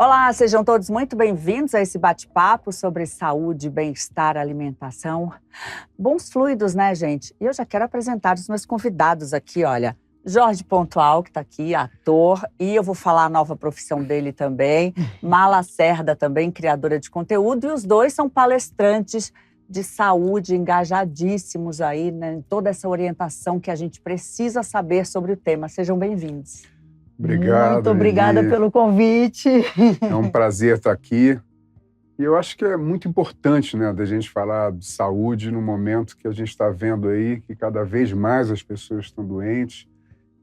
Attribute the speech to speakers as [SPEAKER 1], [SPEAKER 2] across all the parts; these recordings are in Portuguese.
[SPEAKER 1] Olá, sejam todos muito bem-vindos a esse bate-papo sobre saúde, bem-estar, alimentação. Bons fluidos, né, gente? E eu já quero apresentar os meus convidados aqui, olha. Jorge Pontual, que está aqui, ator, e eu vou falar a nova profissão dele também. Mala Cerda, também criadora de conteúdo, e os dois são palestrantes de saúde, engajadíssimos aí, né, em toda essa orientação que a gente precisa saber sobre o tema. Sejam bem-vindos.
[SPEAKER 2] Obrigado,
[SPEAKER 3] Muito obrigada
[SPEAKER 2] Lili.
[SPEAKER 3] pelo convite.
[SPEAKER 2] É um prazer estar aqui. E eu acho que é muito importante, né, da gente falar de saúde no momento que a gente está vendo aí que cada vez mais as pessoas estão doentes.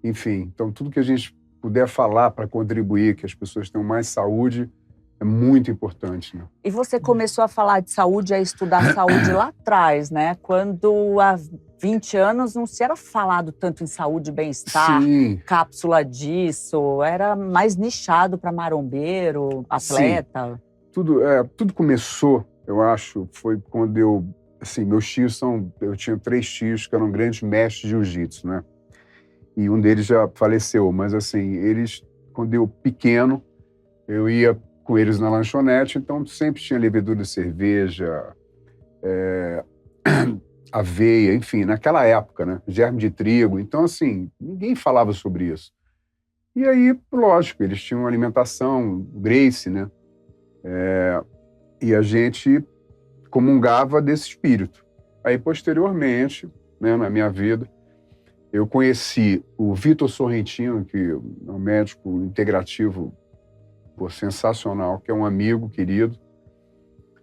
[SPEAKER 2] Enfim, então tudo que a gente puder falar para contribuir que as pessoas tenham mais saúde é muito importante, né?
[SPEAKER 1] E você começou a falar de saúde, a estudar saúde lá atrás, né? Quando há 20 anos não se era falado tanto em saúde e bem-estar,
[SPEAKER 2] Sim.
[SPEAKER 1] cápsula disso, era mais nichado para marombeiro, atleta.
[SPEAKER 2] Sim. Tudo começou, eu acho, foi quando meus tios eu tinha 3 tios que eram grandes mestres de jiu-jitsu, né? E um deles já faleceu, mas assim, quando eu pequeno, eu ia com eles na lanchonete, então sempre tinha levedura de cerveja, aveia, enfim, naquela época, né? Germe de trigo, então assim, ninguém falava sobre isso. E aí, lógico, eles tinham uma alimentação, Gracie, né? E a gente comungava desse espírito. Aí, posteriormente, né, na minha vida, eu conheci o Vitor Sorrentino, que é um médico integrativo sensacional, que é um amigo querido.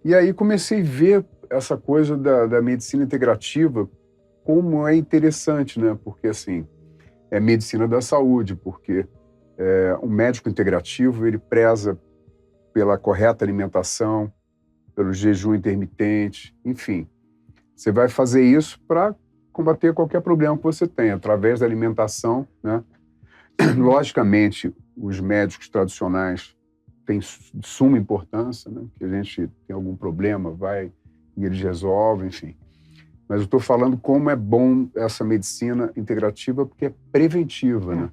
[SPEAKER 2] E aí comecei a ver essa coisa da medicina integrativa, como é interessante, né? Porque, assim, é medicina da saúde, porque um médico integrativo, ele preza pela correta alimentação, pelo jejum intermitente, enfim. Você vai fazer isso para combater qualquer problema que você tenha, através da alimentação, né? Logicamente, os médicos tradicionais têm suma importância, né? Que a gente tem algum problema, vai e eles resolvem, enfim. Mas eu estou falando como é bom essa medicina integrativa, porque é preventiva, né?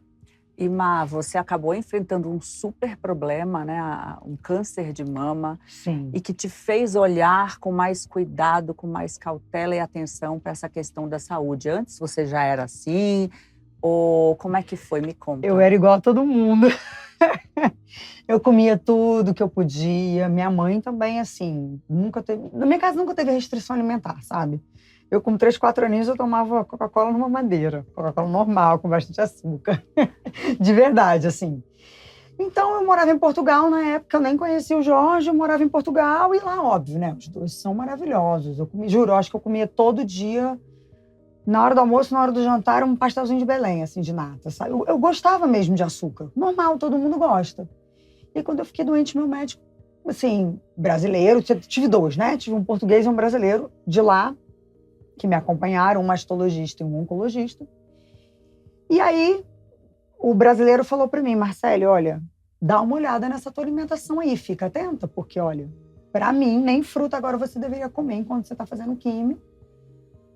[SPEAKER 1] E, Má, você acabou enfrentando um super problema, né? Um câncer de mama.
[SPEAKER 3] Sim.
[SPEAKER 1] E que te fez olhar com mais cuidado, com mais cautela e atenção para essa questão da saúde. Antes você já era assim? Ou como é que foi? Me conta.
[SPEAKER 3] Eu era igual a todo mundo. Eu comia tudo que eu podia. Minha mãe também, assim, na minha casa nunca teve restrição alimentar, sabe? Eu, com 3, 4 aninhos, eu tomava Coca-Cola numa madeira. Coca-Cola normal, com bastante açúcar. De verdade, assim. Então, eu morava em Portugal na época, eu nem conhecia o Jorge, eu morava em Portugal e lá, óbvio, né? Os dois são maravilhosos. Juro, acho que eu comia todo dia, na hora do almoço, na hora do jantar, um pastelzinho de Belém, assim, de nata, sabe? Eu gostava mesmo de açúcar. Normal, todo mundo gosta. E quando eu fiquei doente, meu médico, assim, brasileiro, tive 2, né? Tive um português e um brasileiro de lá, que me acompanharam, um mastologista e um oncologista. E aí, o brasileiro falou para mim, Marcele, olha, dá uma olhada nessa tua alimentação aí, fica atenta, porque, olha, para mim, nem fruta agora você deveria comer enquanto você está fazendo químio,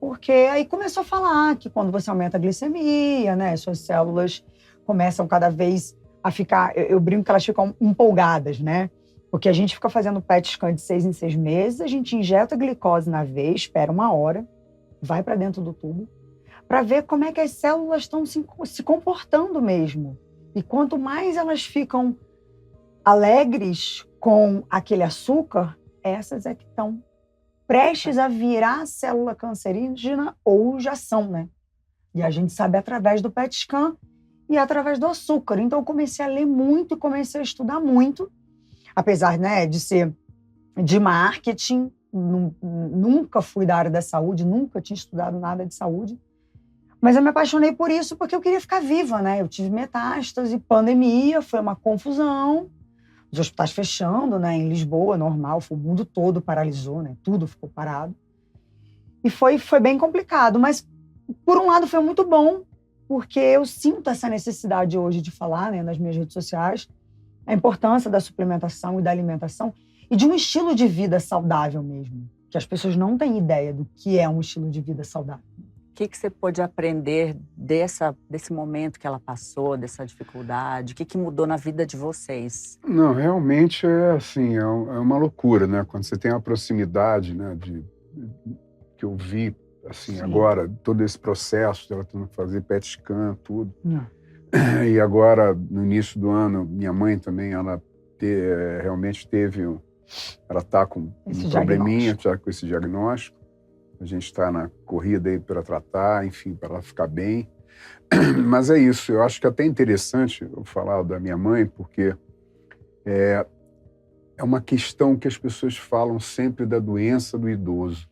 [SPEAKER 3] porque aí começou a falar que quando você aumenta a glicemia, né, suas células começam cada vez a ficar, eu brinco que elas ficam empolgadas, né, porque a gente fica fazendo PET scan de 6 em 6 meses, a gente injeta glicose na veia, espera 1 hora, vai para dentro do tubo, para ver como é que as células estão se comportando mesmo. E quanto mais elas ficam alegres com aquele açúcar, essas é que estão prestes a virar célula cancerígena ou já são, né? E a gente sabe através do PET scan e através do açúcar. Então eu comecei a ler muito e comecei a estudar muito, apesar, né, de ser de marketing, nunca fui da área da saúde, nunca tinha estudado nada de saúde. Mas eu me apaixonei por isso porque eu queria ficar viva, né? Eu tive metástase, pandemia, foi uma confusão. Os hospitais fechando, né? Em Lisboa, normal, o mundo todo paralisou, né? Tudo ficou parado. E foi bem complicado, mas por um lado foi muito bom, porque eu sinto essa necessidade hoje de falar, né, nas minhas redes sociais, a importância da suplementação e da alimentação e de um estilo de vida saudável mesmo, que as pessoas não têm ideia do que é um estilo de vida saudável.
[SPEAKER 1] que você pôde aprender desse momento que ela passou, dessa dificuldade? O que mudou na vida de vocês?
[SPEAKER 2] Não, realmente é assim, é uma loucura, né? Quando você tem a proximidade, né, que eu vi, assim,
[SPEAKER 3] Sim.
[SPEAKER 2] agora, todo esse processo dela tendo que fazer PET scan, tudo.
[SPEAKER 3] Não.
[SPEAKER 2] E agora, no início do ano, minha mãe também, ela realmente ela está com
[SPEAKER 3] Esse
[SPEAKER 2] um probleminha já com esse diagnóstico. A gente está na corrida aí para tratar, enfim, para ela ficar bem. Mas é isso, eu acho que é até interessante eu falar da minha mãe, porque é uma questão que as pessoas falam sempre da doença do idoso.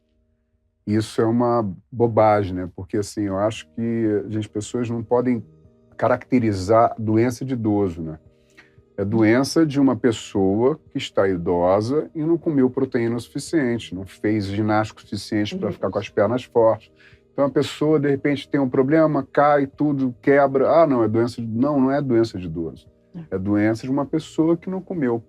[SPEAKER 2] Isso é uma bobagem, né? Porque, assim, eu acho que as pessoas não podem caracterizar a doença de idoso, né? É doença de uma pessoa que está idosa e não comeu proteína suficiente, não fez ginástica suficiente para ficar com as pernas fortes. Então a pessoa, de repente, tem um problema, cai, tudo quebra. Ah, não, é doença não é doença de idoso. É doença de uma pessoa que não comeu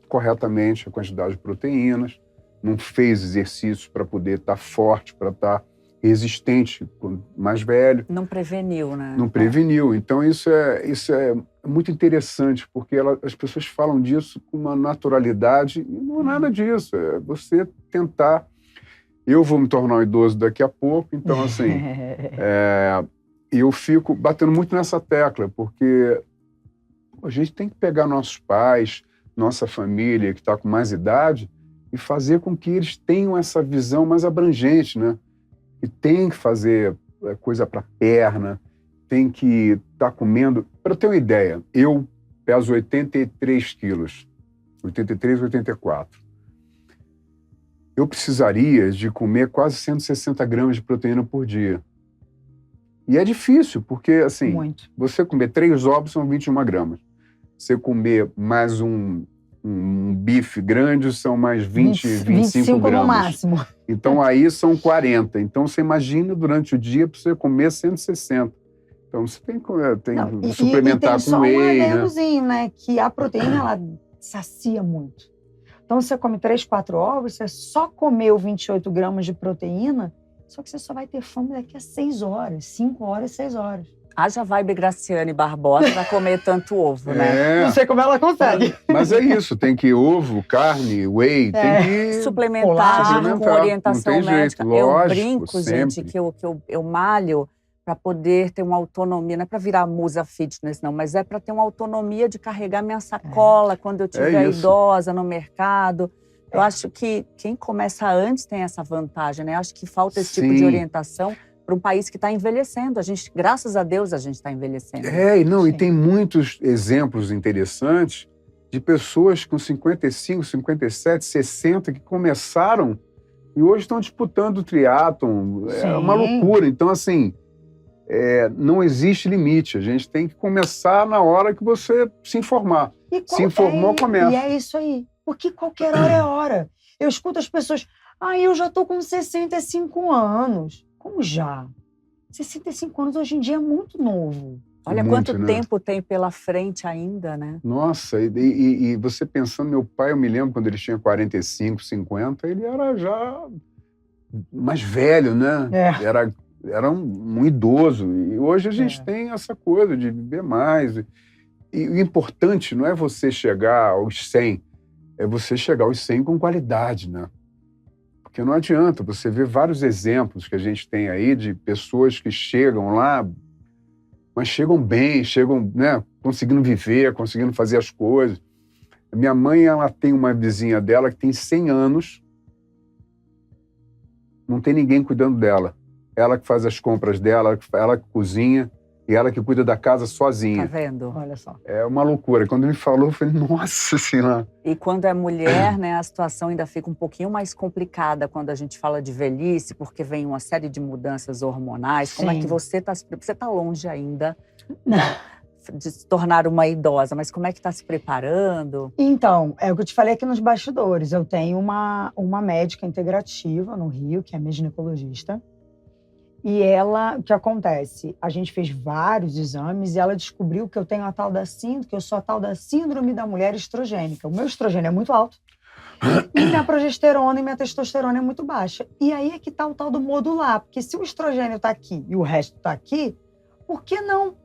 [SPEAKER 2] corretamente a quantidade de proteínas, não fez exercícios para poder estar forte, para estar resistente, mais velho.
[SPEAKER 1] Não preveniu, né?
[SPEAKER 2] Não preveniu. Então, isso é muito interessante, porque as pessoas falam disso com uma naturalidade, e não é nada disso. É você tentar... Eu vou me tornar um idoso daqui a pouco, então, assim, eu fico batendo muito nessa tecla, porque a gente tem que pegar nossos pais, nossa família, que está com mais idade, e fazer com que eles tenham essa visão mais abrangente, né? E tem que fazer coisa para perna, tem que estar comendo... Para ter uma ideia, eu peso 83 quilos, 83, 84. Eu precisaria de comer quase 160 gramas de proteína por dia. E é difícil, porque, assim, você comer 3 ovos são 21 gramas. Você comer mais um bife grande são mais 25 gramas.
[SPEAKER 3] No máximo.
[SPEAKER 2] Então, aí são 40. Então, você imagina, durante o dia, para você comer 160. Então, você tem que suplementar com whey,
[SPEAKER 3] né? Tem só um adegozinho, né? Que a proteína, ela sacia muito. Então, você come 3, 4 ovos, você só comeu 28 gramas de proteína, só que você só vai ter fome daqui a 6 horas, 5 horas, 6 horas.
[SPEAKER 1] Haja vibe Graciane Barbosa para comer tanto ovo, né?
[SPEAKER 3] Não sei como ela consegue.
[SPEAKER 2] Mas é isso, tem que ovo, carne, whey, tem que
[SPEAKER 1] suplementar com orientação médica.
[SPEAKER 2] Lógico,
[SPEAKER 1] eu brinco,
[SPEAKER 2] sempre.
[SPEAKER 1] gente, que eu malho para poder ter uma autonomia, não é para virar musa fitness, não, mas é para ter uma autonomia de carregar minha sacola quando eu estiver idosa no mercado. Eu acho que quem começa antes tem essa vantagem, né? Eu acho que falta esse tipo de orientação para um país que está envelhecendo. A gente, graças a Deus, a gente está envelhecendo.
[SPEAKER 2] E tem muitos exemplos interessantes de pessoas com 55, 57, 60 que começaram e hoje estão disputando o triatlon. É uma loucura. Então, assim, não existe limite. A gente tem que começar na hora que você se informar. Se informou, começa.
[SPEAKER 3] E é isso aí. Porque qualquer hora é hora. Eu escuto as pessoas, eu já estou com 65 anos. Como já? 65 anos hoje em dia é muito novo.
[SPEAKER 1] Olha quanto tempo tem pela frente ainda, né?
[SPEAKER 2] Nossa, e você pensando, meu pai, eu me lembro quando ele tinha 45, 50, ele era já mais velho, né? Era um idoso. E hoje a gente tem essa coisa de viver mais. E o importante não é você chegar aos 100, é você chegar aos 100 com qualidade, né? Porque não adianta, você vê vários exemplos que a gente tem aí de pessoas que chegam lá, mas chegam bem, chegam, né, conseguindo viver, conseguindo fazer as coisas. Minha mãe, ela tem uma vizinha dela que tem 100 anos, não tem ninguém cuidando dela. Ela que faz as compras dela, ela que cozinha, e ela que cuida da casa sozinha.
[SPEAKER 1] Tá vendo?
[SPEAKER 3] Olha só.
[SPEAKER 2] É uma loucura. Quando me falou, eu falei, nossa senhora.
[SPEAKER 1] E quando é mulher, né, a situação ainda fica um pouquinho mais complicada quando a gente fala de velhice, porque vem uma série de mudanças hormonais. Como é que você está longe ainda de se tornar uma idosa, mas como é que está se preparando?
[SPEAKER 3] Então, é o que eu te falei aqui nos bastidores. Eu tenho uma médica integrativa no Rio, que é minha ginecologista. E ela, o que acontece? A gente fez vários exames e ela descobriu que eu tenho que eu sou a tal da síndrome da mulher estrogênica. O meu estrogênio é muito alto E minha progesterona e minha testosterona é muito baixa. E aí é que tá o tal do modular. Porque se o estrogênio tá aqui e o resto tá aqui, por que não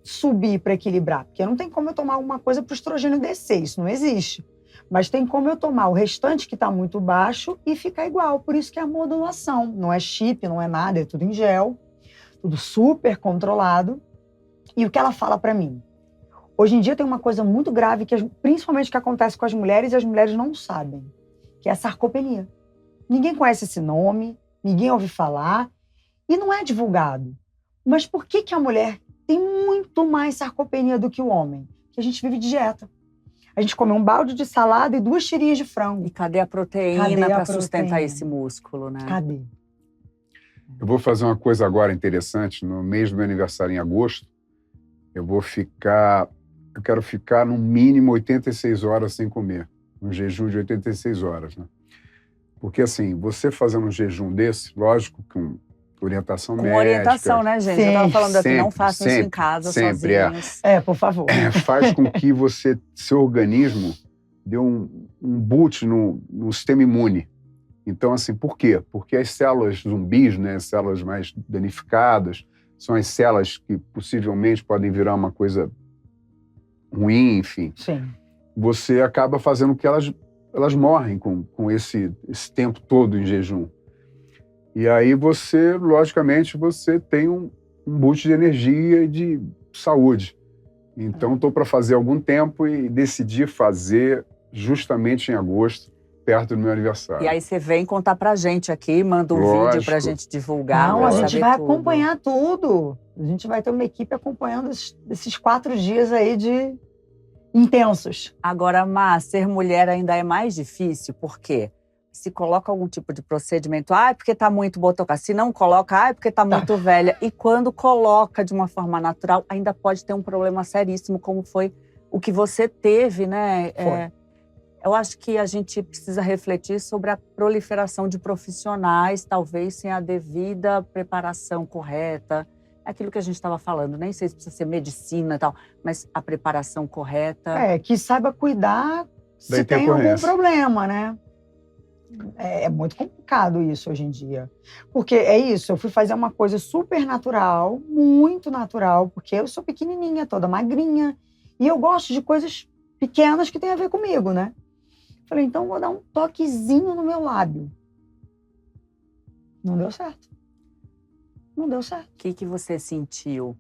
[SPEAKER 3] subir para equilibrar? Porque não tem como eu tomar alguma coisa pro estrogênio descer, isso não existe. Mas tem como eu tomar o restante que tá muito baixo e ficar igual. Por isso que é a modulação. Não é chip, não é nada, é tudo em gel. Tudo super controlado. E o que ela fala para mim? Hoje em dia tem uma coisa muito grave, principalmente que acontece com as mulheres e as mulheres não sabem, que é a sarcopenia. Ninguém conhece esse nome, ninguém ouve falar e não é divulgado. Mas por que a mulher tem muito mais sarcopenia do que o homem? Que a gente vive de dieta. A gente come um balde de salada e 2 tirinhas de frango.
[SPEAKER 1] E cadê a proteína para sustentar esse músculo, né?
[SPEAKER 3] Cadê?
[SPEAKER 2] Eu vou fazer uma coisa agora interessante. No mês do meu aniversário, em agosto, eu quero ficar no mínimo 86 horas sem comer. Um jejum de 86 horas, né? Porque, assim, você fazendo um jejum desse, lógico, com orientação médica...
[SPEAKER 1] Com orientação, né, gente?
[SPEAKER 3] Sim.
[SPEAKER 1] Eu estava falando aqui, não
[SPEAKER 2] Sempre,
[SPEAKER 1] façam isso em
[SPEAKER 2] sempre,
[SPEAKER 1] casa,
[SPEAKER 2] sempre,
[SPEAKER 1] sozinhos.
[SPEAKER 3] Por favor.
[SPEAKER 2] faz com que seu organismo dê um boot no sistema imune. Então, assim, por quê? Porque as células zumbis, né, as células mais danificadas, são as células que possivelmente podem virar uma coisa ruim, enfim.
[SPEAKER 3] Sim.
[SPEAKER 2] Você acaba fazendo que elas morrem com esse tempo todo em jejum. E aí logicamente, você tem um boost de energia e de saúde. Então, estou para fazer algum tempo e decidi fazer justamente em agosto, perto do meu aniversário.
[SPEAKER 1] E aí você vem contar pra gente aqui, manda um vídeo pra gente divulgar.
[SPEAKER 3] Não, a gente
[SPEAKER 1] saber
[SPEAKER 3] vai
[SPEAKER 1] tudo.
[SPEAKER 3] acompanhar tudo. A gente vai ter uma equipe acompanhando esses 4 dias aí de intensos.
[SPEAKER 1] Agora, Má, ser mulher ainda é mais difícil, por quê? Se coloca algum tipo de procedimento, é porque tá muito botox. Se não coloca, é porque tá muito velha. E quando coloca de uma forma natural, ainda pode ter um problema seríssimo, como foi o que você teve, né? Eu acho que a gente precisa refletir sobre a proliferação de profissionais, talvez sem a devida preparação correta. É aquilo que a gente estava falando, nem sei se precisa ser medicina e tal, mas a preparação correta.
[SPEAKER 3] Que saiba cuidar se tem algum problema, né? É muito complicado isso hoje em dia. Porque é isso, eu fui fazer uma coisa super natural, muito natural, porque eu sou pequenininha, toda magrinha, e eu gosto de coisas pequenas que tem a ver comigo, né? Falei, então vou dar um toquezinho no meu lábio. Não deu certo. Não deu certo.
[SPEAKER 1] O que você sentiu?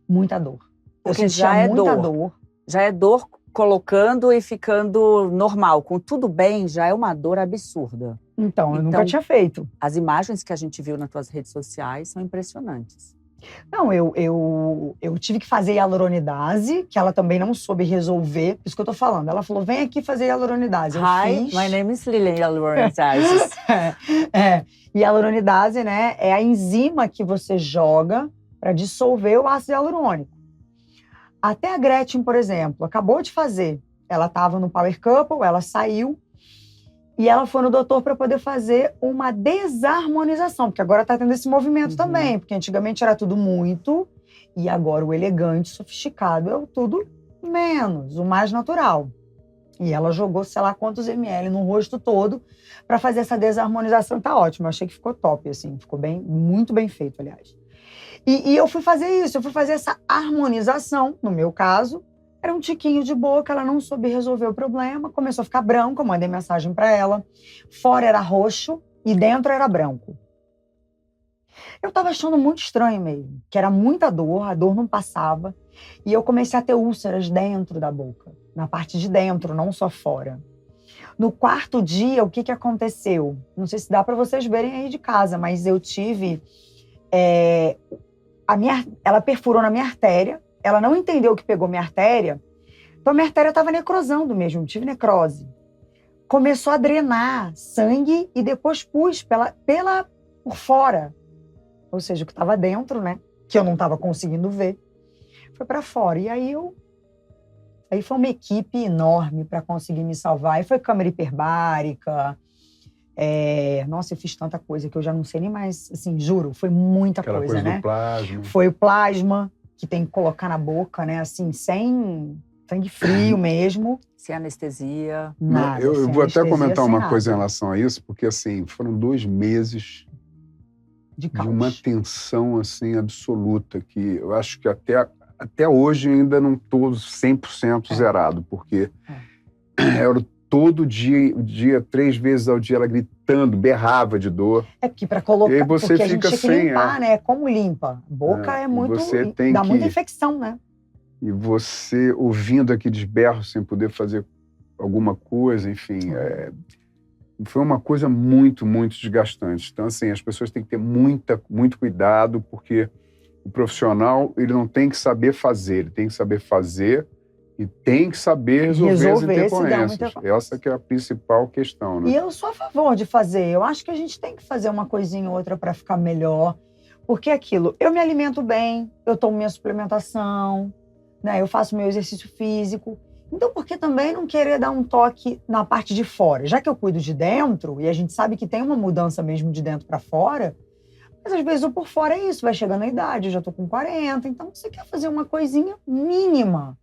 [SPEAKER 3] Muita dor.
[SPEAKER 1] Porque já é muita dor. Já é dor colocando e ficando normal. Com tudo bem, já é uma dor absurda.
[SPEAKER 3] Então, eu nunca tinha feito.
[SPEAKER 1] As imagens que a gente viu nas tuas redes sociais são impressionantes.
[SPEAKER 3] Não, eu tive que fazer hialuronidase, que ela também não soube resolver. Por isso que eu tô falando. Ela falou, vem aqui fazer hialuronidase.
[SPEAKER 1] Hi, my name is Lilian Hialuronidase.
[SPEAKER 3] Hialuronidase, né, é a enzima que você joga para dissolver o ácido hialurônico. Até a Gretchen, por exemplo, acabou de fazer. Ela estava no Power Couple, ela saiu e ela foi no doutor para poder fazer uma desarmonização, porque agora está tendo esse movimento também, porque antigamente era tudo muito e agora o elegante, sofisticado é o tudo menos, o mais natural. E ela jogou, sei lá quantos ml no rosto todo para fazer essa desarmonização. Tá ótimo, eu achei que ficou top, assim, ficou bem, muito bem feito, aliás. E eu fui fazer isso, eu fui fazer essa harmonização, no meu caso, era um tiquinho de boca, ela não soube resolver o problema, começou a ficar branco, eu mandei mensagem para ela, fora era roxo e dentro era branco. Eu tava achando muito estranho mesmo, que era muita dor, a dor não passava, e eu comecei a ter úlceras dentro da boca, na parte de dentro, não só fora. No 4º dia, o que aconteceu? Não sei se dá para vocês verem aí de casa, mas eu tive... ela perfurou na minha artéria, ela não entendeu que pegou minha artéria, então a minha artéria estava necrosando mesmo, tive necrose. Começou a drenar sangue e depois pus por fora, ou seja, o que estava dentro, né, que eu não estava conseguindo ver, foi para fora. E aí foi uma equipe enorme para conseguir me salvar, e foi câmara hiperbárica. Nossa, eu fiz tanta coisa que eu já não sei nem mais, assim, juro, foi muita
[SPEAKER 2] Aquela
[SPEAKER 3] coisa,
[SPEAKER 2] coisa
[SPEAKER 3] né?
[SPEAKER 2] do plasma.
[SPEAKER 3] Foi o plasma, que tem que colocar na boca, né, assim, sem Sangue frio mesmo.
[SPEAKER 1] Sem anestesia.
[SPEAKER 3] Nada.
[SPEAKER 2] Eu
[SPEAKER 3] sem
[SPEAKER 2] vou até
[SPEAKER 3] anestesia,
[SPEAKER 2] comentar
[SPEAKER 3] sem
[SPEAKER 2] uma
[SPEAKER 3] nada.
[SPEAKER 2] coisa em relação a isso, porque assim, foram 2 meses
[SPEAKER 3] De
[SPEAKER 2] de
[SPEAKER 3] caos.
[SPEAKER 2] uma tensão assim absoluta, que eu acho que até hoje ainda não estou 100% zerado, porque era todo dia, 3 vezes ao dia, ela gritando, berrava de dor.
[SPEAKER 3] É porque para colocar,
[SPEAKER 2] E aí você
[SPEAKER 3] porque a gente
[SPEAKER 2] fica
[SPEAKER 3] tinha que
[SPEAKER 2] sem
[SPEAKER 3] limpar,
[SPEAKER 2] ar.
[SPEAKER 3] né? Como limpa? A boca é
[SPEAKER 2] E
[SPEAKER 3] muito,
[SPEAKER 2] você tem
[SPEAKER 3] dá
[SPEAKER 2] que-
[SPEAKER 3] muita infecção, né?
[SPEAKER 2] E você ouvindo aqueles berros sem poder fazer alguma coisa, enfim. Foi uma coisa muito, muito desgastante. Então, assim, as pessoas têm que ter muito cuidado, porque o profissional, ele não tem que saber fazer, ele tem que saber fazer e tem que saber resolver as
[SPEAKER 3] Resolver se der
[SPEAKER 2] intercorrências.
[SPEAKER 3] muita coisa.
[SPEAKER 2] Essa que é a principal questão, né?
[SPEAKER 3] E eu sou a favor de fazer. Eu acho que a gente tem que fazer uma coisinha ou outra para ficar melhor. Porque é aquilo, eu me alimento bem, eu tomo minha suplementação, né? Eu faço meu exercício físico. Então, por que também não querer dar um toque na parte de fora? Já que eu cuido de dentro, e a gente sabe que tem uma mudança mesmo de dentro para fora, mas às vezes o por fora é isso, vai chegando a idade, eu já tô com 40, então você quer fazer uma coisinha mínima.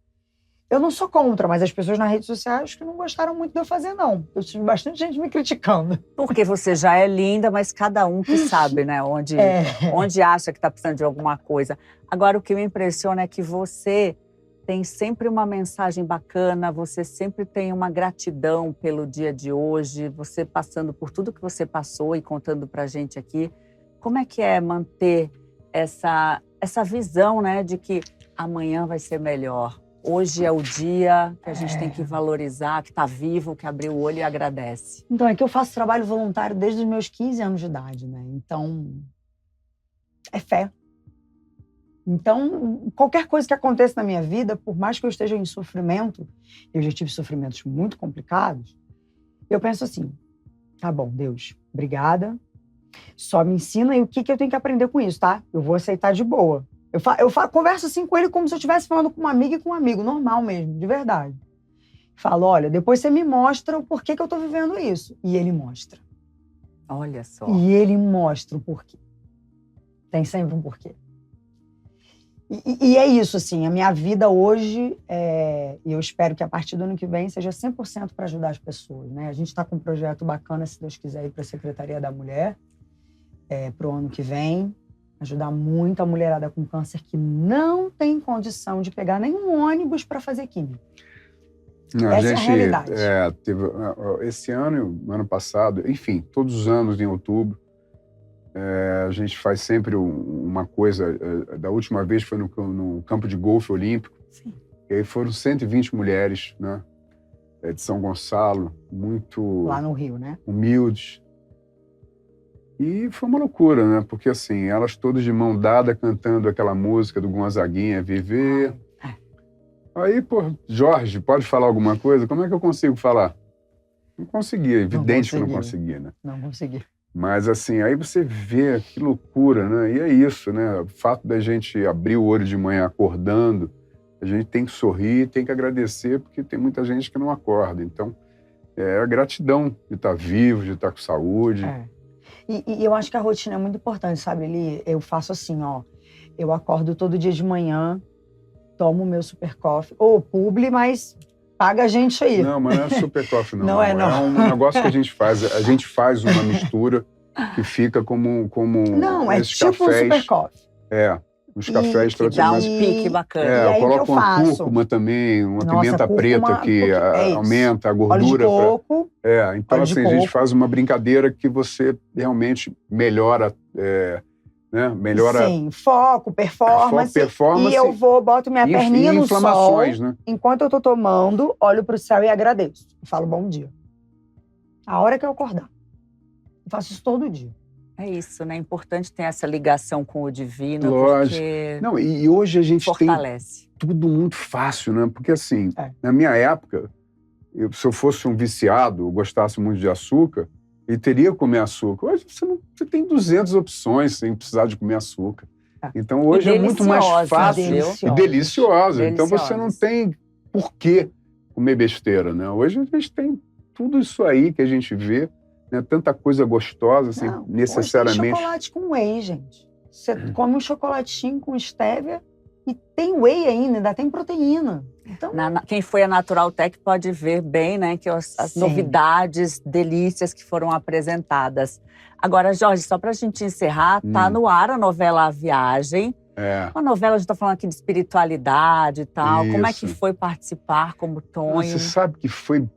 [SPEAKER 3] Eu não sou contra, mas as pessoas nas redes sociais que não gostaram muito de eu fazer, não. Eu tive bastante gente me criticando.
[SPEAKER 1] Porque você já é linda, mas cada um que sabe, né? Onde acha que está precisando de alguma coisa. Agora, o que me impressiona é que você tem sempre uma mensagem bacana, você sempre tem uma gratidão pelo dia de hoje, você passando por tudo que você passou e contando pra gente aqui. Como é que é manter essa visão, né, de que amanhã vai ser melhor? Hoje é o dia que a gente tem que valorizar, que está vivo, que abriu o olho e agradece.
[SPEAKER 3] Então, é que eu faço trabalho voluntário desde os meus 15 anos de idade, né? Então, é fé. Então, qualquer coisa que aconteça na minha vida, por mais que eu esteja em sofrimento, eu já tive sofrimentos muito complicados, eu penso assim, tá bom, Deus, obrigada, só me ensina aí o que eu tenho que aprender com isso, tá? Eu vou aceitar de boa. Eu converso assim com ele como se eu estivesse falando com uma amiga e com um amigo, normal mesmo, de verdade. Falo, olha, depois você me mostra o porquê que eu tô vivendo isso. E ele mostra.
[SPEAKER 1] Olha só.
[SPEAKER 3] E ele mostra o porquê. Tem sempre um porquê. E é isso, assim, a minha vida hoje, eu espero que a partir do ano que vem seja 100% para ajudar as pessoas, né? A gente está com um projeto bacana, se Deus quiser, ir para a Secretaria da Mulher, para o ano que vem, ajudar muito a mulherada com câncer que não tem condição de pegar nenhum ônibus para fazer químio. Essa é a realidade.
[SPEAKER 2] Teve, esse ano, ano passado, enfim, todos os anos em outubro, a gente faz sempre uma coisa. Da última vez foi no campo de golfe olímpico.
[SPEAKER 1] Sim.
[SPEAKER 2] E aí foram 120 mulheres, né, de São Gonçalo, muito
[SPEAKER 3] Lá no Rio, né?
[SPEAKER 2] humildes. E foi uma loucura, né? Porque assim, elas todas de mão dada cantando aquela música do Gonzaguinha, Viver. Aí, pô, Jorge, pode falar alguma coisa? Como é que eu consigo falar? Não conseguia, evidente que eu não conseguia, né?
[SPEAKER 3] Não consegui.
[SPEAKER 2] Mas assim, aí você vê que loucura, né? E é isso, né? O fato da gente abrir o olho de manhã acordando, a gente tem que sorrir, tem que agradecer, porque tem muita gente que não acorda. Então, é a gratidão de estar vivo, de estar com saúde.
[SPEAKER 3] E eu acho que a rotina é muito importante, sabe, Eli? Eu faço assim, ó. Eu acordo todo dia de manhã, tomo o meu super coffee. Ou publi, mas paga a gente aí.
[SPEAKER 2] Não, mas não é super coffee, não.
[SPEAKER 3] Não é, não.
[SPEAKER 2] É um negócio que a gente faz. A gente faz uma mistura que fica como
[SPEAKER 3] Não, é
[SPEAKER 2] esses
[SPEAKER 3] tipo
[SPEAKER 2] cafés.
[SPEAKER 3] um super coffee.
[SPEAKER 2] Os cafés
[SPEAKER 1] Que dá um
[SPEAKER 2] tradicionais.
[SPEAKER 1] pique bacana.
[SPEAKER 3] E aí
[SPEAKER 2] eu coloco
[SPEAKER 3] que eu
[SPEAKER 2] uma
[SPEAKER 3] faço?
[SPEAKER 2] cúrcuma também, uma
[SPEAKER 3] Nossa,
[SPEAKER 2] pimenta
[SPEAKER 3] cúrcuma,
[SPEAKER 2] preta que
[SPEAKER 3] é isso.
[SPEAKER 2] aumenta a
[SPEAKER 3] Óleo de
[SPEAKER 2] gordura.
[SPEAKER 3] coco.
[SPEAKER 2] Então,
[SPEAKER 3] óleo de
[SPEAKER 2] assim, a gente
[SPEAKER 3] coco.
[SPEAKER 2] faz uma brincadeira que você realmente melhora, né? Melhora
[SPEAKER 3] Sim, foco, performance. E eu boto minha perninha no sol.
[SPEAKER 2] inflamações, né?
[SPEAKER 3] Enquanto eu tô tomando, olho pro céu e agradeço. E falo bom dia. A hora que eu acordar. Eu faço isso todo dia.
[SPEAKER 1] É isso, né? É importante ter essa ligação com o divino,
[SPEAKER 2] Lógico.
[SPEAKER 1] porque
[SPEAKER 2] Não, e hoje a gente
[SPEAKER 1] fortalece.
[SPEAKER 2] tem tudo muito fácil, né? Porque assim, na minha época, se eu fosse um viciado, eu gostasse muito de açúcar, eu teria que comer açúcar. Hoje você tem 200 opções sem precisar de comer açúcar. Então hoje é muito mais fácil e deliciosa. Então você não tem por que comer besteira, né? Hoje a gente tem tudo isso aí que a gente vê, né? Tanta coisa gostosa, sem necessariamente...
[SPEAKER 3] Hoje tem chocolate com whey, gente. Você come um chocolatinho com stevia e tem whey ainda tem proteína. Então,
[SPEAKER 1] Quem foi a Naturaltech pode ver bem, né, que as
[SPEAKER 3] Sim.
[SPEAKER 1] novidades, delícias que foram apresentadas. Agora, Jorge, só para a gente encerrar, tá no ar a novela A Viagem. Uma novela, a gente está falando aqui de espiritualidade e tal. Como é que
[SPEAKER 2] Isso.
[SPEAKER 1] foi participar como Tonho?
[SPEAKER 2] Você sabe que foi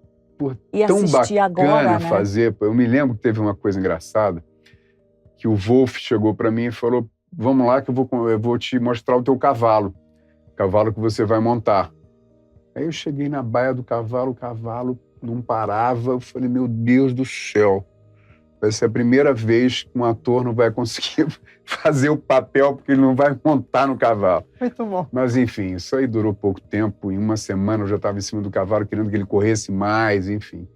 [SPEAKER 1] E
[SPEAKER 2] tão
[SPEAKER 1] assistir
[SPEAKER 2] bacana
[SPEAKER 1] agora, né?
[SPEAKER 2] fazer. Eu me lembro que teve uma coisa engraçada, que o Wolf chegou para mim e falou, vamos lá que eu vou te mostrar o teu cavalo. O cavalo que você vai montar. Aí eu cheguei na baia do cavalo, o cavalo não parava. Eu falei, meu Deus do céu. Vai ser a primeira vez que um ator não vai conseguir fazer o papel porque ele não vai montar no cavalo.
[SPEAKER 3] muito bom.
[SPEAKER 2] Mas, enfim, isso aí durou pouco tempo. Em uma semana eu já estava em cima do cavalo, querendo que ele corresse mais, enfim.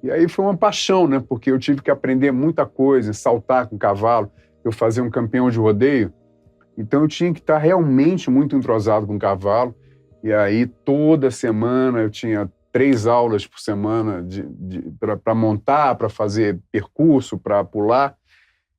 [SPEAKER 2] E aí foi uma paixão, né? Porque eu tive que aprender muita coisa, saltar com o cavalo. Eu fazia um campeão de rodeio, então eu tinha que estar realmente muito entrosado com o cavalo. E aí, toda semana, eu tinha 3 aulas por semana para montar, para fazer percurso, para pular.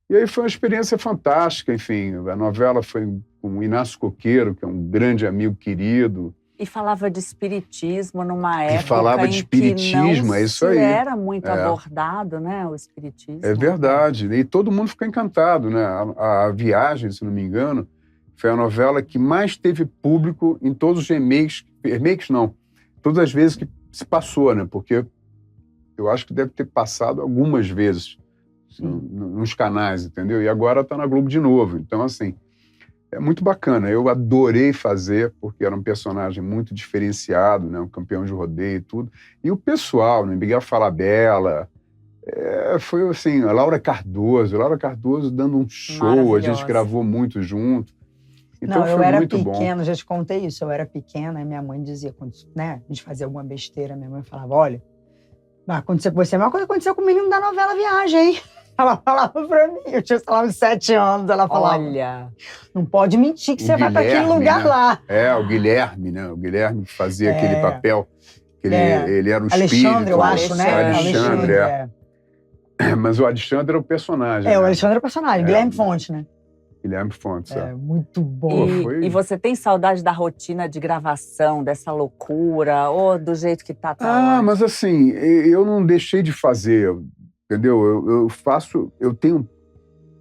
[SPEAKER 2] E aí foi uma experiência fantástica, enfim. A novela foi com o Inácio Coqueiro, que é um grande amigo querido.
[SPEAKER 1] E falava de espiritismo numa
[SPEAKER 2] E
[SPEAKER 1] época
[SPEAKER 2] falava de espiritismo,
[SPEAKER 1] que não
[SPEAKER 2] é isso aí.
[SPEAKER 1] era muito abordado, né, o espiritismo.
[SPEAKER 2] É verdade. E todo mundo ficou encantado, né? A Viagem, se não me engano, foi a novela que mais teve público em todos os remakes não, todas as vezes que se passou, né? Porque eu acho que deve ter passado algumas vezes nos canais, entendeu? E agora está na Globo de novo. Então, assim, é muito bacana. Eu adorei fazer, porque era um personagem muito diferenciado, né? Um campeão de rodeio e tudo. E o pessoal, né? Miguel Falabella, foi assim, a Laura Cardoso dando um show, a gente gravou muito junto. Então
[SPEAKER 3] não, eu
[SPEAKER 2] foi
[SPEAKER 3] era
[SPEAKER 2] muito
[SPEAKER 3] pequena,
[SPEAKER 2] bom.
[SPEAKER 3] já te contei isso, eu era pequena e minha mãe dizia, quando, né, a gente fazia alguma besteira, minha mãe falava, olha, vai acontecer com você, a mesma coisa aconteceu com o menino da novela Viagem, hein? Ela falava pra mim, eu tinha, sei lá, uns 7 anos, ela falava,
[SPEAKER 1] olha,
[SPEAKER 3] não pode mentir que
[SPEAKER 2] O
[SPEAKER 3] você vai pra aquele
[SPEAKER 2] Guilherme,
[SPEAKER 3] lugar
[SPEAKER 2] né?
[SPEAKER 3] lá.
[SPEAKER 2] O Guilherme, né? O Guilherme que fazia aquele papel, que ele era um espírito.
[SPEAKER 3] Alexandre, eu acho, né?
[SPEAKER 2] Alexandre, Mas o Alexandre era o personagem.
[SPEAKER 3] O
[SPEAKER 2] né?
[SPEAKER 3] Alexandre era o personagem, Guilherme Fonte, né?
[SPEAKER 2] Guilherme Fontes,
[SPEAKER 3] muito bom.
[SPEAKER 1] E você tem saudade da rotina de gravação, dessa loucura, ou do jeito que tá hoje?
[SPEAKER 2] Mas assim, eu não deixei de fazer, entendeu? Eu tenho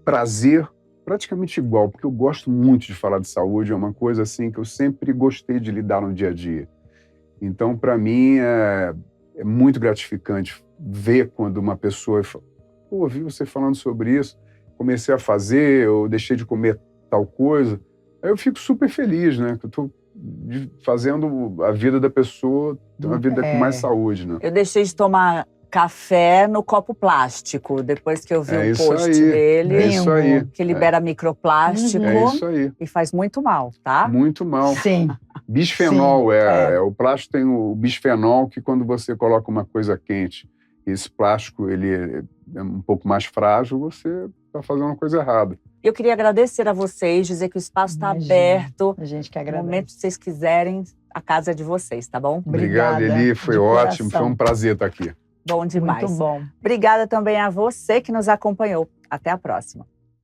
[SPEAKER 2] prazer praticamente igual, porque eu gosto muito de falar de saúde, é uma coisa assim que eu sempre gostei de lidar no dia a dia. Então, para mim, é muito gratificante ver quando uma pessoa fala, pô, vi você falando sobre isso, comecei a fazer, eu deixei de comer tal coisa, aí eu fico super feliz, né? Que eu tô fazendo a vida da pessoa ter uma vida com mais saúde, né?
[SPEAKER 1] Eu deixei de tomar café no copo plástico, depois que eu vi um post dele, que libera microplástico.
[SPEAKER 2] É isso aí.
[SPEAKER 1] E faz muito mal, tá?
[SPEAKER 2] Muito mal.
[SPEAKER 3] Sim.
[SPEAKER 2] Bisfenol, o plástico tem o bisfenol, que quando você coloca uma coisa quente, esse plástico ele é um pouco mais frágil, você está fazendo uma coisa errada.
[SPEAKER 1] Eu queria agradecer a vocês, dizer que o espaço está aberto.
[SPEAKER 3] A gente que agradece.
[SPEAKER 1] No momento que vocês quiserem, a casa é de vocês, tá bom?
[SPEAKER 2] Obrigado, Eli. Foi ótimo. Foi um prazer estar aqui.
[SPEAKER 1] Bom demais.
[SPEAKER 3] Muito bom.
[SPEAKER 1] Obrigada também a você que nos acompanhou. Até a próxima.